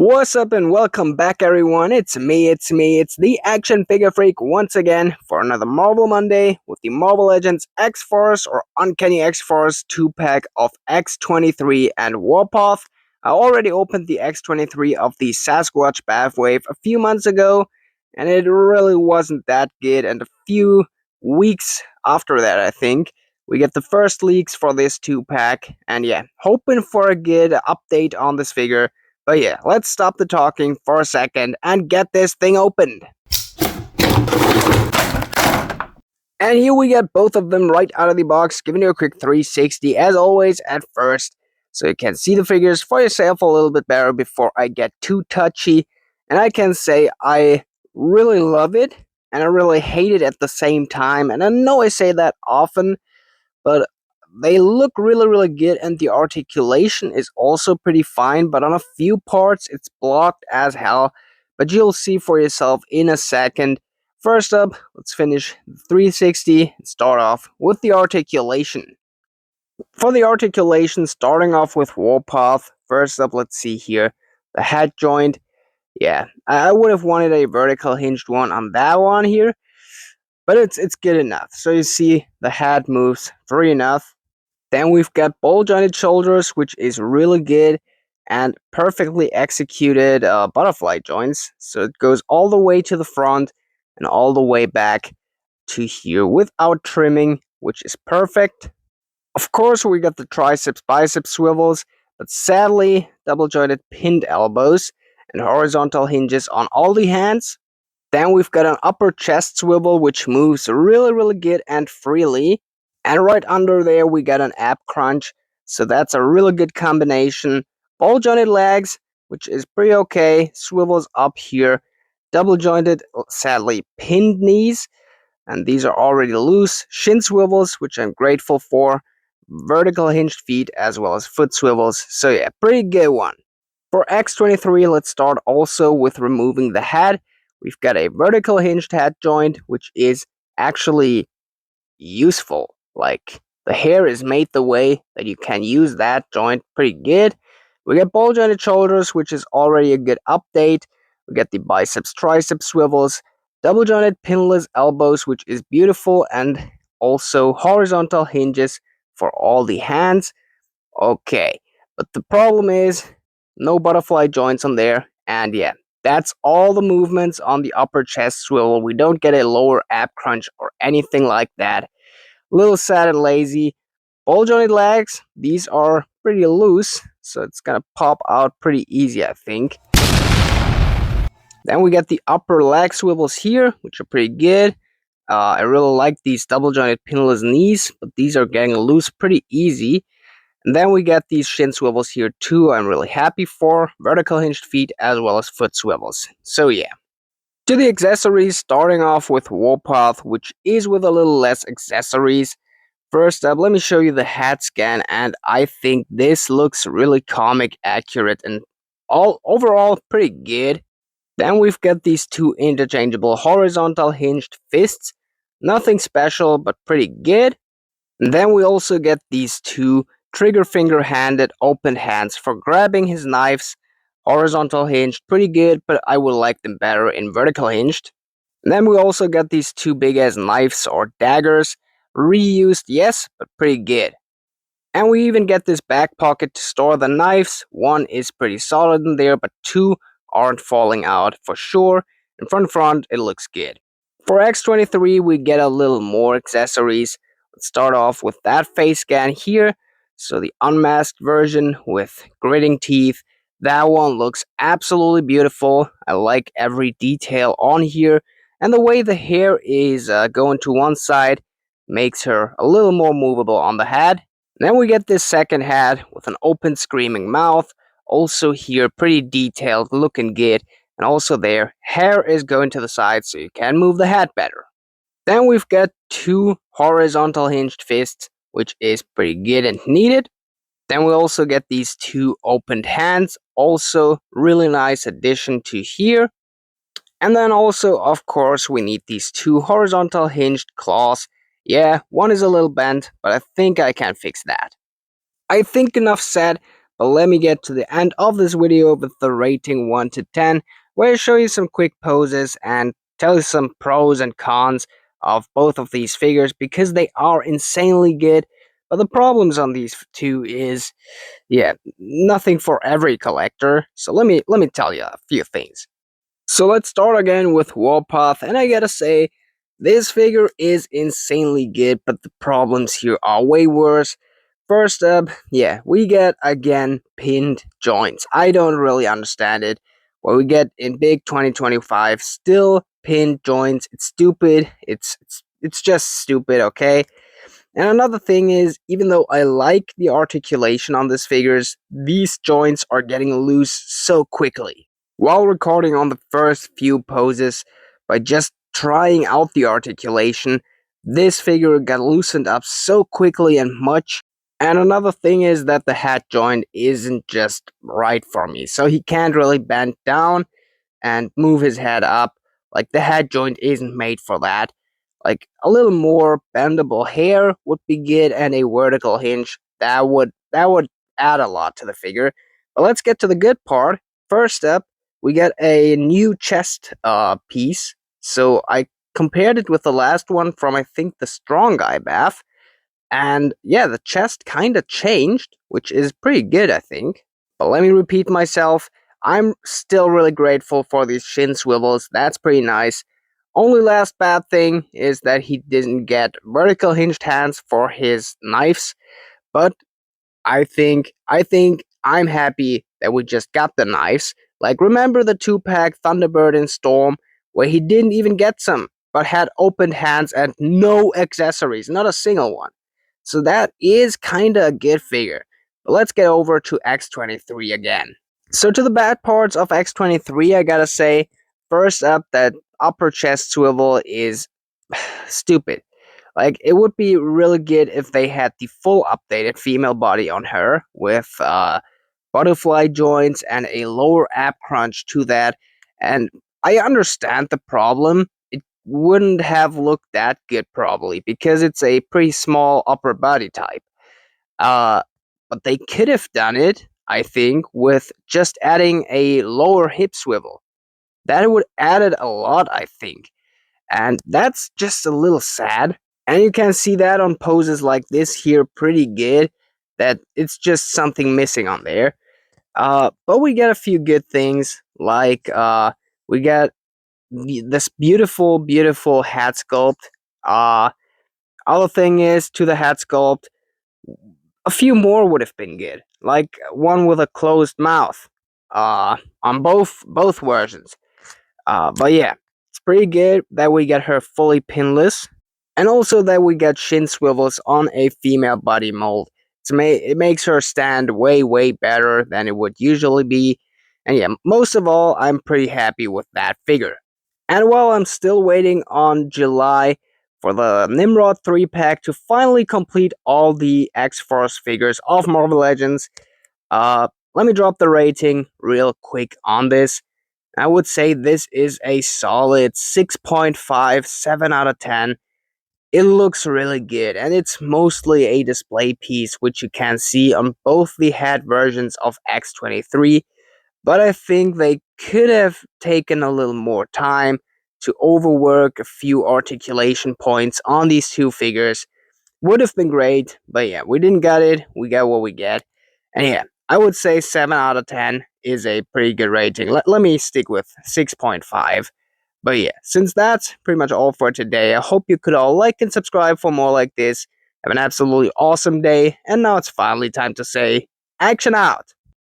What's up and welcome back everyone, it's it's the Action Figure Freak once again for another Marvel Monday with the Marvel Legends X-Force or Uncanny X-Force 2-pack of X-23 and Warpath. I already opened the X-23 of the Sasquatch BAF wave a few months ago and it really wasn't that good, and a few weeks after that I think we get the first leaks for this 2-pack, and yeah, hoping for a good update on this figure. But yeah, let's stop the talking for a second and get this thing opened. And here we get both of them right out of the box, giving you a quick 360 as always at first, so you can see the figures for yourself a little bit better before I get too touchy. And I can say I really love it and I really hate it at the same time, and I know I say that often, but they look really good, and the articulation is also pretty fine, but on a few parts it's blocked as hell, but you'll see for yourself in a second. First up, let's finish the 360 and start off with the articulation. For the articulation, starting off with Warpath, first up, let's see here, the head joint. Yeah, I would have wanted a vertical hinged one on that one here, but it's good enough. So you see the head moves free enough. Then we've got ball jointed shoulders, which is really good, and perfectly executed butterfly joints. So it goes all the way to the front and all the way back to here without trimming, which is perfect. Of course, we got the triceps biceps swivels, but sadly, double jointed pinned elbows and horizontal hinges on all the hands. Then we've got an upper chest swivel, which moves really good and freely. And right under there, we got an ab crunch, so that's a really good combination. Ball jointed legs, which is pretty okay. Swivels up here. Double jointed, sadly, pinned knees, and these are already loose. Shin swivels, which I'm grateful for. Vertical hinged feet, as well as foot swivels. So yeah, pretty good one. For X-23, let's start also with removing the head. We've got a vertical hinged head joint, which is actually useful. Like, the hair is made the way that you can use that joint pretty good. We get ball jointed shoulders, which is already a good update. We get the biceps triceps swivels, double jointed pinless elbows, which is beautiful, and also horizontal hinges for all the hands. Okay, but the problem is no butterfly joints on there, and yeah, that's all the movements on the upper chest swivel. We don't get a lower ab crunch or anything like that. Little sad and lazy. Ball jointed legs, these are pretty loose, so it's gonna pop out pretty easy, I think. Then we get the upper leg swivels here, which are pretty good. I really like these double jointed pinless knees, but these are getting loose pretty easy. And then we get these shin swivels here too, I'm really happy for. Vertical hinged feet as well as foot swivels. So yeah. To the accessories, starting off with Warpath, which is with a little less accessories. First up, let me show you the head scan, and I think this looks really comic accurate and all overall pretty good. Then we've got these two interchangeable horizontal hinged fists. Nothing special, but pretty good. And then we also get these two trigger finger handed open hands for grabbing his knives. Horizontal hinged, pretty good, but I would like them better in vertical hinged. And then we also got these two big ass knives or daggers. Reused, yes, but pretty good. And we even get this back pocket to store the knives. One is pretty solid in there, but two aren't falling out for sure. And front, it looks good. For X-23, we get a little more accessories. Let's start off with that face scan here. So the unmasked version with gritting teeth. That one looks absolutely beautiful. I like every detail on here. And the way the hair is going to one side makes her a little more movable on the head. Then we get this second head with an open screaming mouth. Also here, pretty detailed, looking good. And also there, hair is going to the side so you can move the head better. Then we've got two horizontal hinged fists, which is pretty good and needed. Then we also get these two opened hands, also really nice addition to here. And then also, of course, we need these two horizontal hinged claws. Yeah, one is a little bent, but I think I can fix that. I think enough said. But let me get to the end of this video with the rating 1 to 10, where I show you some quick poses and tell you some pros and cons of both of these figures because they are insanely good. But the problems on these two is, yeah, nothing for every collector. So let me tell you a few things. So let's start again with Warpath, and I gotta say, this figure is insanely good, but the problems here are way worse. First up, yeah, we get again pinned joints. I don't really understand it. What we get in big 2025, still pinned joints. It's stupid. It's just stupid, okay? And another thing is, even though I like the articulation on these figures, these joints are getting loose so quickly. While recording on the first few poses, by just trying out the articulation, this figure got loosened up so quickly and much. And another thing is that the head joint isn't just right for me, so he can't really bend down and move his head up. Like, the head joint isn't made for that. Like, a little more bendable hair would be good, and a vertical hinge that would add a lot to the figure. But let's get to the good part. First up, we get a new chest piece. So I compared it with the last one from, I think, the Strong Guy BAF, and yeah, the chest kind of changed, which is pretty good, I think. But let me repeat myself. I'm still really grateful for these shin swivels. That's pretty nice. Only last bad thing is that he didn't get vertical hinged hands for his knives, but I think I'm happy that we just got the knives. Like, remember the 2-pack Thunderbird and Storm where he didn't even get some, but had opened hands and no accessories, not a single one. So that is kinda a good figure. But let's get over to X-23 again. So to the bad parts of X-23, I gotta say, first up, that upper chest swivel is stupid. Like, it would be really good if they had the full updated female body on her with butterfly joints and a lower ab crunch to that. And I understand the problem. It wouldn't have looked that good probably because it's a pretty small upper body type. Uh, but they could have done it, I think, with just adding a lower hip swivel. That would added a lot, I think. And that's just a little sad. And you can see that on poses like this here pretty good, that it's just something missing on there. But we get a few good things, like we get this beautiful, beautiful head sculpt. Uh, Other thing is, to the head sculpt, a few more would have been good, like one with a closed mouth. On both versions. But yeah, it's pretty good that we get her fully pinless, and also that we get shin swivels on a female body mold. It makes her stand way, way better than it would usually be. And yeah, most of all, I'm pretty happy with that figure. And while I'm still waiting on July for the Nimrod 3-pack to finally complete all the X-Force figures of Marvel Legends, let me drop the rating real quick on this. I would say this is a solid 6.5, 7 out of 10. It looks really good, and it's mostly a display piece, which you can see on both the head versions of X-23, but I think they could have taken a little more time to overwork a few articulation points on these two figures. Would have been great, but yeah, we didn't get it. We got what we get. And yeah, I would say 7 out of 10 is a pretty good rating. Let me stick with 6.5. But yeah, since that's pretty much all for today, I hope you could all like and subscribe for more like this. Have an absolutely awesome day, and now it's finally time to say, action out!